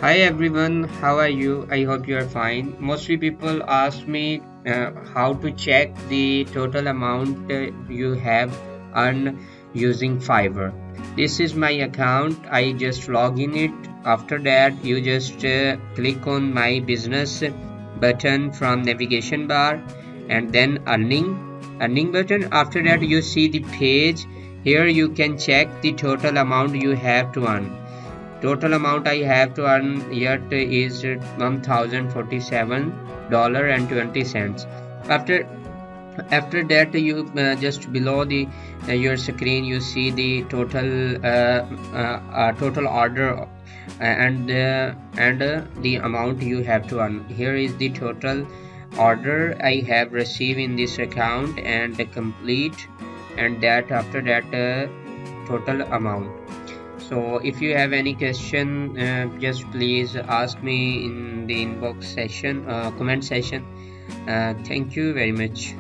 Hi everyone, how are you? I hope you are fine. Mostly people ask me how to check the total amount you have earned using Fiverr. This is my account. I just log in it. After that, you just click on my business button from navigation bar and then earning button. After that, you see the page. Here you can check the total amount you have to earn. Total amount I have to earn yet is $1,047.20. After after that, you just below the your screen you see the total order and the amount you have to earn. Here is the total order I have received in this account and complete, and that after that total amount. So if you have any question, just please ask me in the inbox session, comment session. Thank you very much.